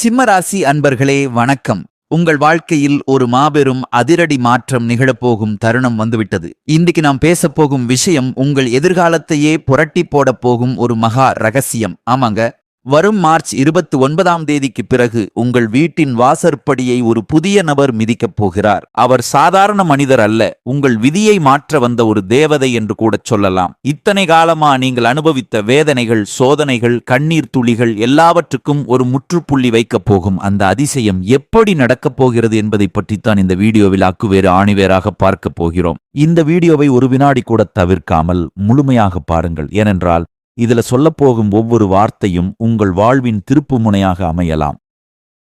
சிம்மராசி அன்பர்களே வணக்கம். உங்கள் வாழ்க்கையில் ஒரு மாபெரும் அதிரடி மாற்றம் நிகழப்போகும் தருணம் வந்துவிட்டது. இன்றைக்கு நாம் பேசப்போகும் விஷயம் உங்கள் எதிர்காலத்தையே புரட்டி போடப் போகும் ஒரு மகா ரகசியம். ஆமாங்க, வரும் மார்ச் 29ஆம் தேதிக்கு பிறகு உங்கள் வீட்டின் வாசற்படியை ஒரு புதிய நபர் மிதிக்கப் போகிறார். அவர் சாதாரண மனிதர் அல்ல, உங்கள் விதியை மாற்ற வந்த ஒரு தேவதை என்று கூட சொல்லலாம். இத்தனை காலமா நீங்கள் அனுபவித்த வேதனைகள், சோதனைகள், கண்ணீர் துளிகள் எல்லாவற்றுக்கும் ஒரு முற்றுப்புள்ளி வைக்கப் போகும் அந்த அதிசயம் எப்படி நடக்கப் போகிறது என்பதை பற்றித்தான் இந்த வீடியோவில் அக்குவேறு ஆணிவேராக பார்க்கப் போகிறோம். இந்த வீடியோவை ஒரு வினாடி கூட தவிர்க்காமல் முழுமையாக பாருங்கள். ஏனென்றால் இதுல சொல்லப்போகும் ஒவ்வொரு வார்த்தையும் உங்கள் வாழ்வின் திருப்பு முனையாக அமையலாம்.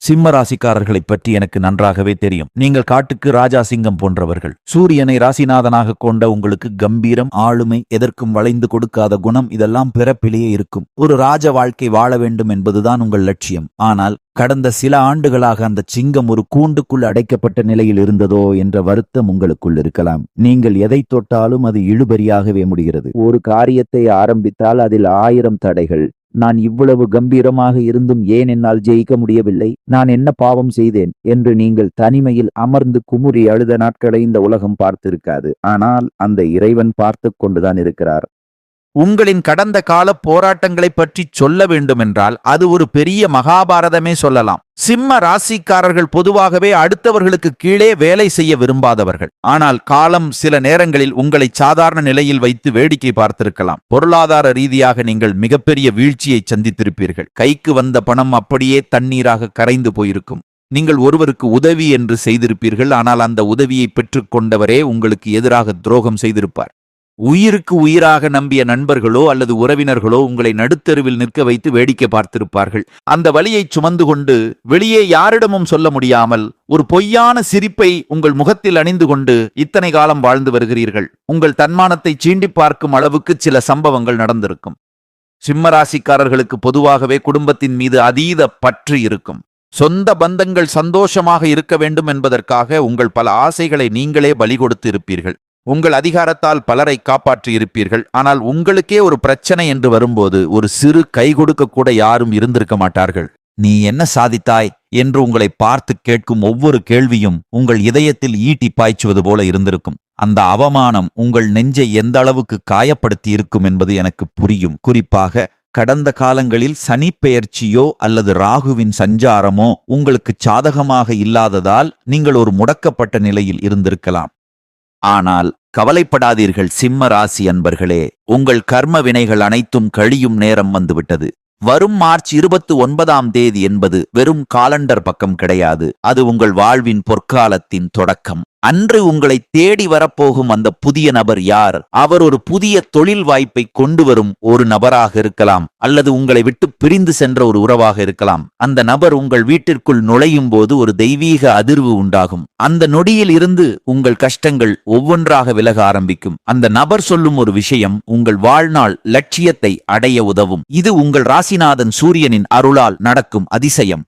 சிம்ம ராசிக்காரர்களைப் பற்றி எனக்கு நன்றாகவே தெரியும். நீங்கள் காட்டுக்கு ராஜா சிங்கம் போன்றவர்கள். சூரியனை ராசிநாதனாக கொண்ட உங்களுக்கு கம்பீரம், ஆளுமை, எதற்கும் வளைந்து கொடுக்காத குணம் இதெல்லாம் பிறப்பிலேயே இருக்கும். ஒரு ராஜ வாழ்க்கை வாழ வேண்டும் என்பதுதான் உங்கள் லட்சியம். ஆனால் கடந்த சில ஆண்டுகளாக அந்த சிங்கம் ஒரு கூண்டுக்குள் அடைக்கப்பட்ட நிலையில் இருந்ததோ என்ற வருத்தம் உங்களுக்குள் இருக்கலாம். நீங்கள் எதை தொட்டாலும் அது இழுபறியாகவே முடிகிறது. ஒரு காரியத்தை ஆரம்பித்தால் அதில் 1000 தடைகள். நான் இவ்வளவு கம்பீரமாக இருந்தும் ஏன் என்னால் ஜெயிக்க முடியவில்லை? நான் என்ன பாவம் செய்தேன் என்று நீங்கள் தனிமையில் அமர்ந்து குமுறி அழுத நாட்களை இந்த உலகம் பார்த்திருக்காது. ஆனால் அந்த இறைவன் பார்த்து கொண்டுதான் இருக்கிறார். உங்களின் கடந்த கால போராட்டங்களை பற்றி சொல்ல வேண்டுமென்றால் அது ஒரு பெரிய மகாபாரதமே சொல்லலாம். சிம்ம ராசிக்காரர்கள் பொதுவாகவே அடுத்தவர்களுக்கு கீழே வேலை செய்ய விரும்பாதவர்கள். ஆனால் காலம் சில நேரங்களில் உங்களை சாதாரண நிலையில் வைத்து வேடிக்கை பார்த்திருக்கலாம். பொருளாதார ரீதியாக நீங்கள் மிகப்பெரிய வீழ்ச்சியை சந்தித்திருப்பீர்கள். கைக்கு வந்த பணம் அப்படியே தண்ணீராக கரைந்து போயிருக்கும். நீங்கள் ஒருவருக்கு உதவி என்று செய்திருப்பீர்கள். ஆனால் அந்த உதவியை பெற்றுக்கொண்டவரே உங்களுக்கு எதிராக துரோகம் செய்திருப்பார். உயிருக்கு உயிராக நம்பிய நண்பர்களோ அல்லது உறவினர்களோ உங்களை நடுத்தெருவில் நிற்க வைத்து வேடிக்கை பார்த்திருப்பார்கள். அந்த வலியை சுமந்து கொண்டு வெளியே யாரிடமும் சொல்ல முடியாமல் ஒரு பொய்யான சிரிப்பை உங்கள் முகத்தில் அணிந்து கொண்டு இத்தனை காலம் வாழ்ந்து வருகிறீர்கள். உங்கள் தன்மானத்தை சீண்டி பார்க்கும் அளவுக்கு சில சம்பவங்கள் நடந்திருக்கும். சிம்மராசிக்காரர்களுக்கு பொதுவாகவே குடும்பத்தின் மீது அதீத பற்று இருக்கும். சொந்த பந்தங்கள் சந்தோஷமாக இருக்க வேண்டும் என்பதற்காக உங்கள் பல ஆசைகளை நீங்களே பலி கொடுத்து இருப்பீர்கள். உங்கள் அதிகாரத்தால் பலரை காப்பாற்றி இருப்பீர்கள். ஆனால் உங்களுக்கே ஒரு பிரச்சனை என்று வரும்போது ஒரு சிறு கை கொடுக்க கூட யாரும் இருந்திருக்க மாட்டார்கள். நீ என்ன சாதித்தாய் என்று உங்களை பார்த்து கேட்கும் ஒவ்வொரு கேள்வியும் உங்கள் இதயத்தில் ஈட்டி பாய்ச்சுவது போல இருந்திருக்கும். அந்த அவமானம் உங்கள் நெஞ்சை எந்த அளவுக்கு காயப்படுத்தி இருக்கும் என்பது எனக்கு புரியும். குறிப்பாக கடந்த காலங்களில் சனி பெயர்ச்சியோ அல்லது ராகுவின் சஞ்சாரமோ உங்களுக்கு சாதகமாக இல்லாததால் நீங்கள் ஒரு முடக்கப்பட்ட நிலையில் இருந்திருக்கலாம். ஆனால் கவலைப்படாதீர்கள் சிம்ம ராசி அன்பர்களே, உங்கள் கர்ம வினைகள் அனைத்தும் கழியும் நேரம் வந்துவிட்டது. வரும் மார்ச் 29ஆம் தேதி என்பது வெறும் காலண்டர் பக்கம் கிடையாது. அது உங்கள் வாழ்வின் பொற்காலத்தின் தொடக்கம். அன்று உங்களை தேடி வரப்போகும் அந்த புதிய நபர் யார்? அவர் ஒரு புதிய தொழில் வாய்ப்பை கொண்டு வரும் ஒரு நபராக இருக்கலாம், அல்லது உங்களை விட்டு பிரிந்து சென்ற ஒரு உறவாக இருக்கலாம். அந்த நபர் உங்கள் வீட்டிற்குள் நுழையும் போது ஒரு தெய்வீக அதிர்வு உண்டாகும். அந்த நொடியில் இருந்து உங்கள் கஷ்டங்கள் ஒவ்வொன்றாக விலக ஆரம்பிக்கும். அந்த நபர் சொல்லும் ஒரு விஷயம் உங்கள் வாழ்நாள் லட்சியத்தை அடைய உதவும். இது உங்கள் ராசிநாதன் சூரியனின் அருளால் நடக்கும் அதிசயம்.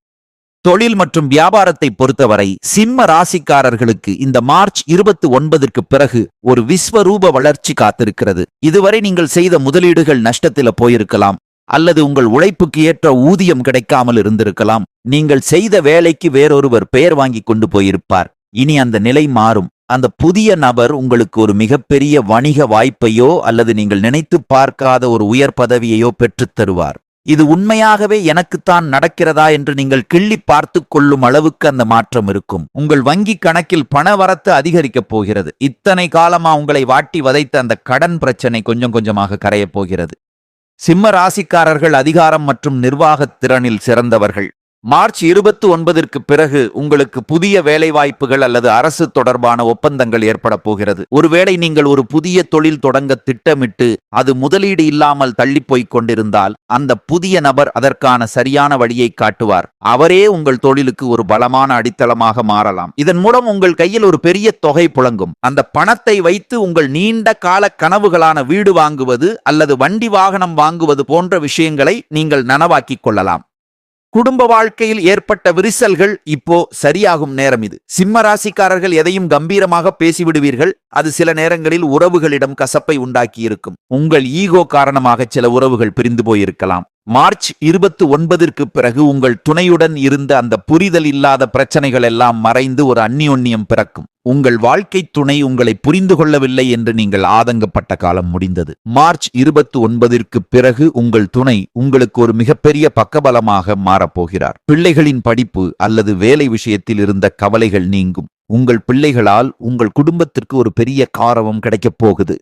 தொழில் மற்றும் வியாபாரத்தை பொறுத்தவரை சிம்ம ராசிக்காரர்களுக்கு இந்த மார்ச் 29க்கு பிறகு ஒரு விஸ்வரூப வளர்ச்சி காத்திருக்கிறது. இதுவரை நீங்கள் செய்த முதலீடுகள் நஷ்டத்தில் போயிருக்கலாம், அல்லது உங்கள் உழைப்புக்கு ஏற்ற ஊதியம் கிடைக்காமல் இருந்திருக்கலாம். நீங்கள் செய்த வேலைக்கு வேறொருவர் பெயர் வாங்கி கொண்டு போயிருப்பார். இனி அந்த நிலை மாறும். அந்த புதிய நபர் உங்களுக்கு ஒரு மிகப்பெரிய வணிக வாய்ப்பையோ அல்லது நீங்கள் நினைத்து பார்க்காத ஒரு உயர் பதவியையோ பெற்றுத் தருவார். இது உண்மையாகவே எனக்குத்தான் நடக்கிறதா என்று நீங்கள் கிள்ளி பார்த்து கொள்ளும் அளவுக்கு அந்த மாற்றம் இருக்கும். உங்கள் வங்கி கணக்கில் பண வரத்து அதிகரிக்கப் போகிறது. இத்தனை காலமா உங்களை வாட்டி வதைத்த அந்த கடன் பிரச்சனை கொஞ்சம் கொஞ்சமாக கரையப் போகிறது. சிம்ம ராசிக்காரர்கள் அதிகாரம் மற்றும் நிர்வாகத் திறனில் சிறந்தவர்கள். மார்ச் 29ற்கு பிறகு உங்களுக்கு புதிய வேலை வாய்ப்புகள் அல்லது அரசு தொடர்பான ஒப்பந்தங்கள் ஏற்பட போகிறது. ஒருவேளை நீங்கள் ஒரு புதிய தொழில் தொடங்க திட்டமிட்டு அது முதலீடு இல்லாமல் தள்ளி போய்க் கொண்டிருந்தால் அந்த புதிய நபர் அதற்கான சரியான வழியை காட்டுவார். அவரே உங்கள் தொழிலுக்கு ஒரு பலமான அடித்தளமாக மாறலாம். இதன் மூலம் உங்கள் கையில் ஒரு பெரிய தொகை புழங்கும். அந்த பணத்தை வைத்து உங்கள் நீண்ட கால கனவுகளான வீடு வாங்குவது அல்லது வண்டி வாகனம் வாங்குவது போன்ற விஷயங்களை நீங்கள் நனவாக்கிக் கொள்ளலாம். குடும்ப வாழ்க்கையில் ஏற்பட்ட விரிசல்கள் இப்போ சரியாகும் நேரம் இது. சிம்ம ராசிக்காரர்கள் எதையும் கம்பீரமாக பேசிவிடுவீர்கள். அது சில நேரங்களில் உறவுகளிடம் கசப்பை உண்டாக்கி இருக்கும். உங்கள் ஈகோ காரணமாக சில உறவுகள் பிரிந்து போயிருக்கலாம். மார்ச் 29ற்கு பிறகு உங்கள் துணையுடன் இருந்த அந்த புரிதல் இல்லாத பிரச்சனைகள் எல்லாம் மறைந்து ஒரு அந்யோன்யம் பிறக்கும். உங்கள் வாழ்க்கை துணை உங்களை புரிந்து கொள்ளவில்லை என்று நீங்கள் ஆதங்கப்பட்ட காலம் முடிந்தது. மார்ச் 29ற்கு பிறகு உங்கள் துணை உங்களுக்கு ஒரு மிகப்பெரிய பக்கபலமாக மாறப்போகிறார். பிள்ளைகளின் படிப்பு அல்லது வேலை விஷயத்தில் இருந்த கவலைகள் நீங்கும். உங்கள் பிள்ளைகளால் உங்கள் குடும்பத்திற்கு ஒரு பெரிய கௌரவம் கிடைக்கப் போகுது.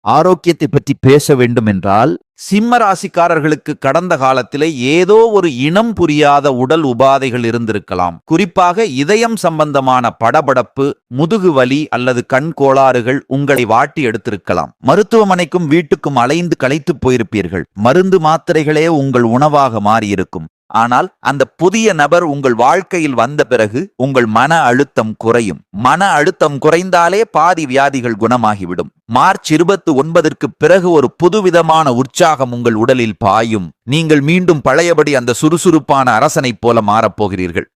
ஆரோக்கியத்தை பற்றி பேச வேண்டும் என்றால், சிம்ம ராசிக்காரர்களுக்கு கடந்த காலத்திலே ஏதோ ஒரு இனம் புரியாத உடல் உபாதைகள் இருந்திருக்கலாம். குறிப்பாக இதயம் சம்பந்தமான படபடப்பு, முதுகு வலி அல்லது கண் கோளாறுகள் உங்களை வாட்டி எடுத்திருக்கலாம். மருத்துவமனைக்கும் வீட்டுக்கும் அலைந்து களைத்து போயிருப்பீர்கள். மருந்து மாத்திரைகளே உங்கள் உணவாக மாறியிருக்கும். ஆனால் அந்த புதிய நபர் உங்கள் வாழ்க்கையில் வந்த பிறகு உங்கள் மன அழுத்தம் குறையும். மன அழுத்தம் குறைந்தாலே பாதி வியாதிகள் குணமாகிவிடும். மார்ச் 29ற்கு பிறகு ஒரு புதுவிதமான உற்சாகம் உங்கள் உடலில் பாயும். நீங்கள் மீண்டும் பழையபடி அந்த சுறுசுறுப்பான அரசனைப் போல மாறப்போகிறீர்கள்.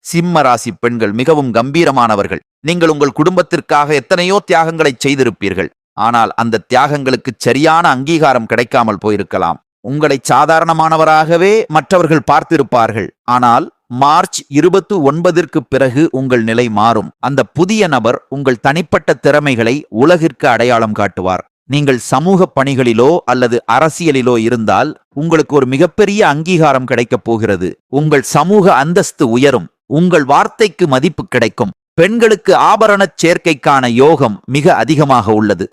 சிம்ம ராசி பெண்கள் மிகவும் கம்பீரமானவர்கள். நீங்கள் உங்கள் குடும்பத்திற்காக எத்தனையோ தியாகங்களை செய்திருப்பீர்கள். ஆனால் அந்த தியாகங்களுக்கு சரியான அங்கீகாரம் கிடைக்காமல் போயிருக்கலாம். உங்களை சாதாரணமானவராகவே மற்றவர்கள் பார்த்திருப்பார்கள். ஆனால் மார்ச் 29ற்கு பிறகு உங்கள் நிலை மாறும். அந்த புதிய நபர் உங்கள் தனிப்பட்ட திறமைகளை உலகிற்கு அடையாளம் காட்டுவார். நீங்கள் சமூக பணிகளிலோ அல்லது அரசியலிலோ இருந்தால் உங்களுக்கு ஒரு மிகப்பெரிய அங்கீகாரம் கிடைக்கப் போகிறது. உங்கள் சமூக அந்தஸ்து உயரும். உங்கள் வார்த்தைக்கு மதிப்பு கிடைக்கும். பெண்களுக்கு ஆபரணச் சேர்க்கைக்கான யோகம் மிக அதிகமாக உள்ளது.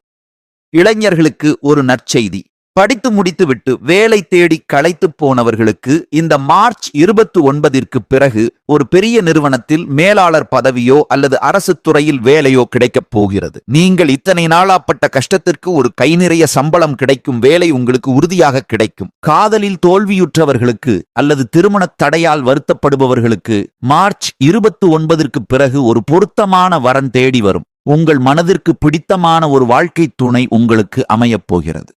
இளைஞர்களுக்கு ஒரு நற்செய்தி. படித்து முடித்துவிட்டு வேலை தேடி களைத்து போனவர்களுக்கு இந்த மார்ச் 29ற்கு பிறகு ஒரு பெரிய நிறுவனத்தில் மேலாளர் பதவியோ அல்லது அரசு துறையில் வேலையோ கிடைக்கப் போகிறது. நீங்கள் இத்தனை நாளாப்பட்ட கஷ்டத்திற்கு ஒரு கை நிறைய சம்பளம் கிடைக்கும். வேலை உங்களுக்கு உறுதியாக கிடைக்கும். காதலில் தோல்வியுற்றவர்களுக்கு அல்லது திருமண தடையால் வருத்தப்படுபவர்களுக்கு மார்ச் 29ற்கு பிறகு ஒரு பொருத்தமான வரன் தேடி வரும். உங்கள் மனதிற்கு பிடித்தமான ஒரு வாழ்க்கை துணை உங்களுக்கு அமையப் போகிறது.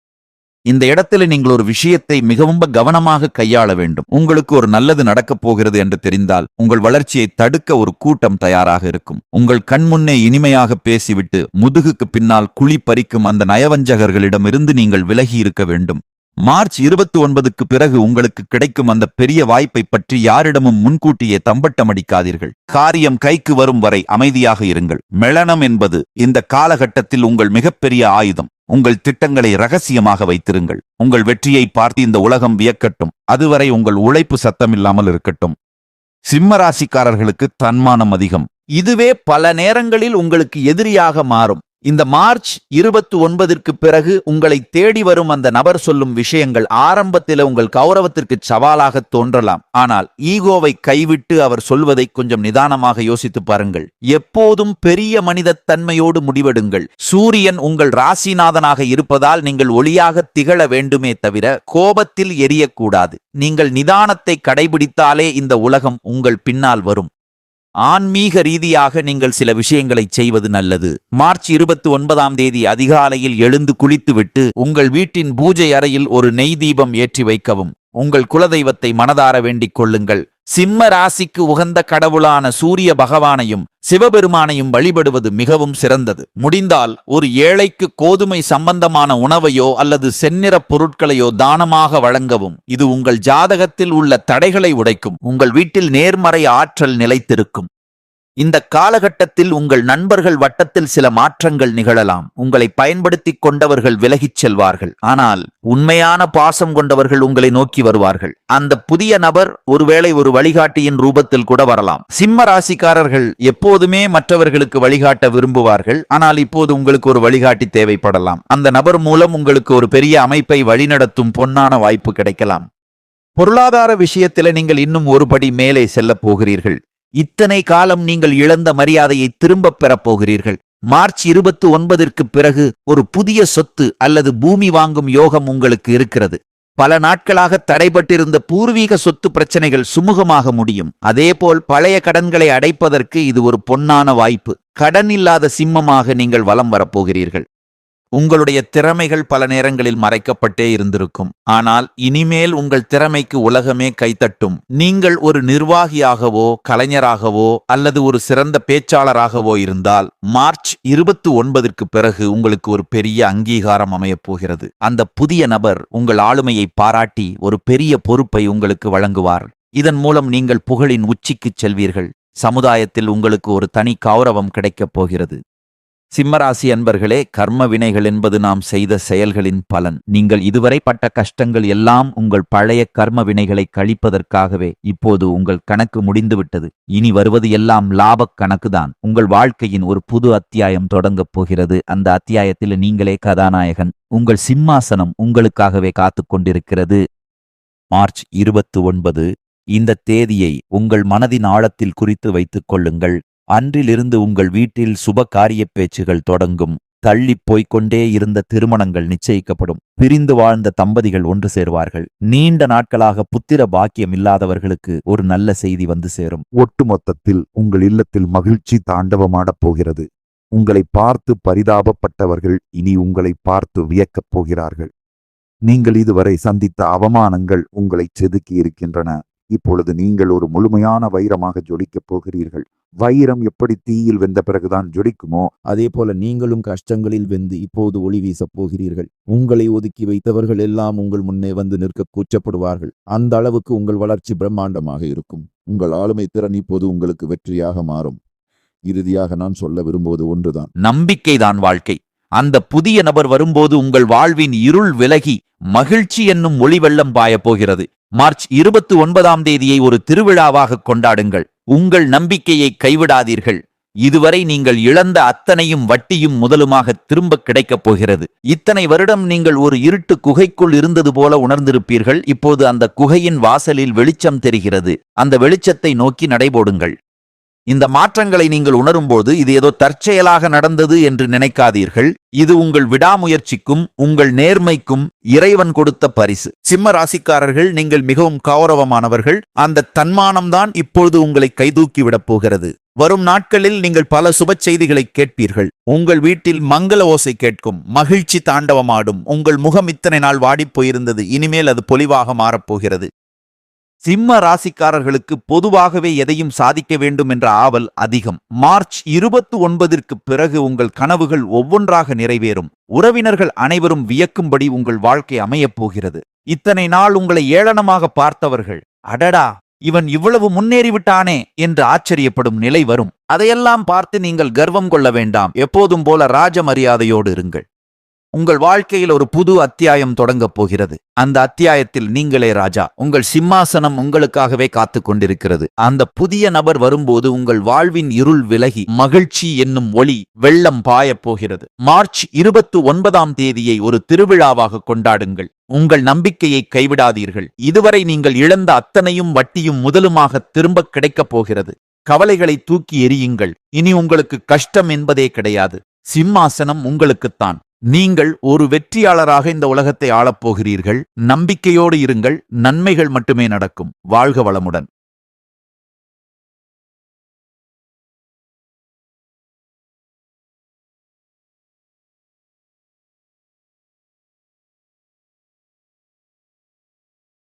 இந்த இடத்துல நீங்கள் ஒரு விஷயத்தை மிகவும் கவனமாக கையாள வேண்டும். உங்களுக்கு ஒரு நல்லது நடக்கப் போகிறது என்று தெரிந்தால் உங்கள் வளர்ச்சியை தடுக்க ஒரு கூட்டம் தயாராக இருக்கும். உங்கள் கண்முன்னே இனிமையாக பேசிவிட்டு முதுகுக்கு பின்னால் குழி பறிக்கும் அந்த நயவஞ்சகர்களிடமிருந்து நீங்கள் விலகி இருக்க வேண்டும். மார்ச் 29க்கு பிறகு உங்களுக்கு கிடைக்கும் அந்த பெரிய வாய்ப்பை பற்றி யாரிடமும் முன்கூட்டியே தம்பட்டம் அடிக்காதீர்கள். காரியம் கைக்கு வரும் வரை அமைதியாக இருங்கள். மெளனம் என்பது இந்த காலகட்டத்தில் உங்கள் மிகப்பெரிய ஆயுதம். உங்கள் திட்டங்களை ரகசியமாக வைத்திருங்கள். உங்கள் வெற்றியை பார்த்து இந்த உலகம் வியக்கட்டும். அதுவரை உங்கள் உழைப்பு சத்தமில்லாமல் இருக்கட்டும். சிம்ம ராசிக்காரர்களுக்கு தன்மானம் அதிகம். இதுவே பல நேரங்களில் உங்களுக்கு எதிரியாக மாறும். இந்த மார்ச் 29ற்கு பிறகு உங்களை தேடி வரும் அந்த நபர் சொல்லும் விஷயங்கள் ஆரம்பத்தில் உங்கள் கௌரவத்திற்கு சவாலாக தோன்றலாம். ஆனால் ஈகோவை கைவிட்டு அவர் சொல்வதை கொஞ்சம் நிதானமாக யோசித்து பாருங்கள். எப்போதும் பெரிய மனித தன்மையோடு முடிவெடுங்கள். சூரியன் உங்கள் ராசிநாதனாக இருப்பதால் நீங்கள் ஒளியாக திகழ வேண்டுமே தவிர கோபத்தில் எரியக்கூடாது. நீங்கள் நிதானத்தை கடைபிடித்தாலே இந்த உலகம் உங்கள் பின்னால் வரும். ஆன்மீக ரீதியாக நீங்கள் சில விஷயங்களை செய்வது நல்லது. மார்ச் 29ஆம் தேதி அதிகாலையில் எழுந்து குளித்துவிட்டு உங்கள் வீட்டின் பூஜை அறையில் ஒரு நெய் தீபம் ஏற்றி வைக்கவும். உங்கள் குலதெய்வத்தை மனதார வேண்டிக் கொள்ளுங்கள். சிம்ம ராசிக்கு உகந்த கடவுளான சூரிய பகவானையும் சிவபெருமானையும் வழிபடுவது மிகவும் சிறந்தது. முடிந்தால் ஒரு ஏழைக்கு கோதுமை சம்பந்தமான உணவையோ அல்லது செந்நிற பொருட்களையோ தானமாக வழங்கவும். இது உங்கள் ஜாதகத்தில் உள்ள தடைகளை உடைக்கும். உங்கள் வீட்டில் நேர்மறை ஆற்றல் நிலைத்திருக்கும். இந்த காலகட்டத்தில் உங்கள் நண்பர்கள் வட்டத்தில் சில மாற்றங்கள் நிகழலாம். உங்களை பயன்படுத்திக் கொண்டவர்கள் விலகிச் செல்வார்கள். ஆனால் உண்மையான பாசம் கொண்டவர்கள் உங்களை நோக்கி வருவார்கள். அந்த புதிய நபர் ஒருவேளை ஒரு வழிகாட்டியின் ரூபத்தில் கூட வரலாம். சிம்ம ராசிக்காரர்கள் எப்போதுமே மற்றவர்களுக்கு வழிகாட்ட விரும்புவார்கள். ஆனால் இப்போது உங்களுக்கு ஒரு வழிகாட்டி தேவைப்படலாம். அந்த நபர் மூலம் உங்களுக்கு ஒரு பெரிய அமைப்பை வழிநடத்தும் பொன்னான வாய்ப்பு கிடைக்கலாம். பொருளாதார விஷயத்தில் நீங்கள் இன்னும் ஒரு படி மேலே செல்லப் போகிறீர்கள். இத்தனை காலம் நீங்கள் இழந்த மரியாதையை திரும்பப் பெறப் போகிறீர்கள். மார்ச் 29ற்கு பிறகு ஒரு புதிய சொத்து அல்லது பூமி வாங்கும் யோகம் உங்களுக்கு இருக்கிறது. பல நாட்களாக தடைபட்டிருந்த பூர்வீக சொத்து பிரச்சனைகள் சுமூகமாக முடியும். அதேபோல் பழைய கடன்களை அடைப்பதற்கு இது ஒரு பொன்னான வாய்ப்பு. கடன் இல்லாத சிம்மமாக நீங்கள் வலம் வரப்போகிறீர்கள். உங்களுடைய திறமைகள் பல நேரங்களில் மறைக்கப்பட்டே இருந்திருக்கும். ஆனால் இனிமேல் உங்கள் திறமைக்கு உலகமே கைத்தட்டும். நீங்கள் ஒரு நிர்வாகியாகவோ கலைஞராகவோ அல்லது ஒரு சிறந்த பேச்சாளராகவோ இருந்தால் மார்ச் 29ற்கு பிறகு உங்களுக்கு ஒரு பெரிய அங்கீகாரம் அமையப் போகிறது. அந்த புதிய நபர் உங்கள் ஆளுமையை பாராட்டி ஒரு பெரிய பொறுப்பை உங்களுக்கு வழங்குவார். இதன் மூலம் நீங்கள் புகழின் உச்சிக்குச் செல்வீர்கள். சமுதாயத்தில் உங்களுக்கு ஒரு தனி கௌரவம் கிடைக்கப் போகிறது. சிம்மராசி அன்பர்களே, கர்ம வினைகள் என்பது நாம் செய்த செயல்களின் பலன். நீங்கள் இதுவரை பட்ட கஷ்டங்கள் எல்லாம் உங்கள் பழைய கர்ம வினைகளை கழிப்பதற்காகவே. இப்போது உங்கள் கணக்கு முடிந்துவிட்டது. இனி வருவது எல்லாம் லாபக் கணக்குதான். உங்கள் வாழ்க்கையின் ஒரு புது அத்தியாயம் தொடங்கப் போகிறது. அந்த அத்தியாயத்தில் நீங்களே கதாநாயகன். உங்கள் சிம்மாசனம் உங்களுக்காகவே காத்துக் கொண்டிருக்கிறது. மார்ச் 29 இந்த தேதியை உங்கள் மனதின் ஆழத்தில் குறித்து வைத்துக் கொள்ளுங்கள். அன்றிலிருந்து உங்கள் வீட்டில் சுப காரிய பேச்சுகள் தொடங்கும். தள்ளிப் போய்க்கொண்டே இருந்த திருமணங்கள் நிச்சயிக்கப்படும். பிரிந்து வாழ்ந்த தம்பதிகள் ஒன்று சேர்வார்கள். நீண்ட நாட்களாக புத்திர பாக்கியம் இல்லாதவர்களுக்கு ஒரு நல்ல செய்தி வந்து சேரும். ஒட்டுமொத்தத்தில் உங்கள் இல்லத்தில் மகிழ்ச்சி தாண்டவமாடப் போகிறது. உங்களை பார்த்து பரிதாபப்பட்டவர்கள் இனி உங்களை பார்த்து வியக்கப் போகிறார்கள். நீங்கள் இதுவரை சந்தித்த அவமானங்கள் உங்களை செதுக்கி இருக்கின்றன. இப்பொழுது நீங்கள் ஒரு முழுமையான வைரமாக ஜொலிக்கப் போகிறீர்கள். வைரம் எப்படி தீயில் வெந்த பிறகுதான் ஜொலிக்குமோ, அதே போல நீங்களும் கஷ்டங்களில் வெந்து இப்போது ஒளி வீசப் போகிறீர்கள். உங்களை ஒதுக்கி வைத்தவர்கள் எல்லாம் உங்கள் முன்னே வந்து நிற்க கூச்சப்படுவார்கள். அந்த அளவுக்கு உங்கள் வளர்ச்சி பிரம்மாண்டமாக இருக்கும். உங்கள் ஆளுமை திறன் இப்போது உங்களுக்கு வெற்றியாக மாறும். இறுதியாக நான் சொல்ல விரும்புவது ஒன்றுதான். நம்பிக்கைதான் வாழ்க்கை. அந்த புதிய நபர் வரும்போது உங்கள் வாழ்வின் இருள் விலகி மகிழ்ச்சி என்னும் ஒளி வெள்ளம் பாயப் போகிறது. மார்ச் 29ஆம் தேதியை ஒரு திருவிழாவாக கொண்டாடுங்கள். உங்கள் நம்பிக்கையை கைவிடாதீர்கள். இதுவரை நீங்கள் இழந்த அத்தனையும் வட்டியும் முதலுமாக திரும்ப கிடைக்கப் போகிறது. இத்தனை வருடம் நீங்கள் ஒரு இருட்டு குகைக்குள் இருந்தது போல உணர்ந்திருப்பீர்கள். இப்போது அந்த குகையின் வாசலில் வெளிச்சம் தெரிகிறது. அந்த வெளிச்சத்தை நோக்கி நடைபோடுங்கள். இந்த மாற்றங்களை நீங்கள் உணரும்போது இது ஏதோ தற்செயலாக நடந்தது என்று நினைக்காதீர்கள். இது உங்கள் விடாமுயற்சிக்கும் உங்கள் நேர்மைக்கும் இறைவன் கொடுத்த பரிசு. சிம்ம ராசிக்காரர்கள், நீங்கள் மிகவும் கௌரவமானவர்கள். அந்த தன்மானம்தான் இப்பொழுது உங்களை கைதூக்கி விடப் போகிறது. வரும் நாட்களில் நீங்கள் பல சுப செய்திகளை கேட்பீர்கள். உங்கள் வீட்டில் மங்கள ஓசை கேட்கும். மகிழ்ச்சி தாண்டவமாடும். உங்கள் முகம் இத்தனை நாள் வாடிப் போயிருந்தது. இனிமேல் அது பொலிவாக மாறப்போகிறது. சிம்ம ராசிக்காரர்களுக்கு பொதுவாகவே எதையும் சாதிக்க வேண்டும் என்ற ஆவல் அதிகம். மார்ச் 29ற்கு பிறகு உங்கள் கனவுகள் ஒவ்வொன்றாக நிறைவேறும். உறவினர்கள் அனைவரும் வியக்கும்படி உங்கள் வாழ்க்கை அமையப் போகிறது. இத்தனை நாள் உங்களை ஏளனமாக பார்த்தவர்கள், அடடா இவன் இவ்வளவு முன்னேறிவிட்டானே என்று ஆச்சரியப்படும் நிலை வரும். அதையெல்லாம் பார்த்து நீங்கள் கர்வம் கொள்ள வேண்டாம். எப்போதும் போல ராஜ மரியாதையோடு இருங்கள். உங்கள் வாழ்க்கையில் ஒரு புது அத்தியாயம் தொடங்கப் போகிறது. அந்த அத்தியாயத்தில் நீங்களே ராஜா. உங்கள் சிம்மாசனம் உங்களுக்காகவே காத்துக் கொண்டிருக்கிறது. அந்த புதிய நபர் வரும்போது உங்கள் வாழ்வின் இருள் விலகி மகிழ்ச்சி என்னும் ஒளி வெள்ளம் பாயப் போகிறது. மார்ச் 29ஆம் தேதியை ஒரு திருவிழாவாக கொண்டாடுங்கள். உங்கள் நம்பிக்கையை கைவிடாதீர்கள். இதுவரை நீங்கள் இழந்த அத்தனையும் வட்டியும் முதலுமாக திரும்ப கிடைக்கப் போகிறது. கவலைகளை தூக்கி எறியுங்கள். இனி உங்களுக்கு கஷ்டம் என்பதே கிடையாது. சிம்மாசனம் உங்களுக்குத்தான். நீங்கள் ஒரு வெற்றியாளராக இந்த உலகத்தை ஆளப்போகிறீர்கள். நம்பிக்கையோடு இருங்கள். நன்மைகள் மட்டுமே நடக்கும். வாழ்க வளமுடன்.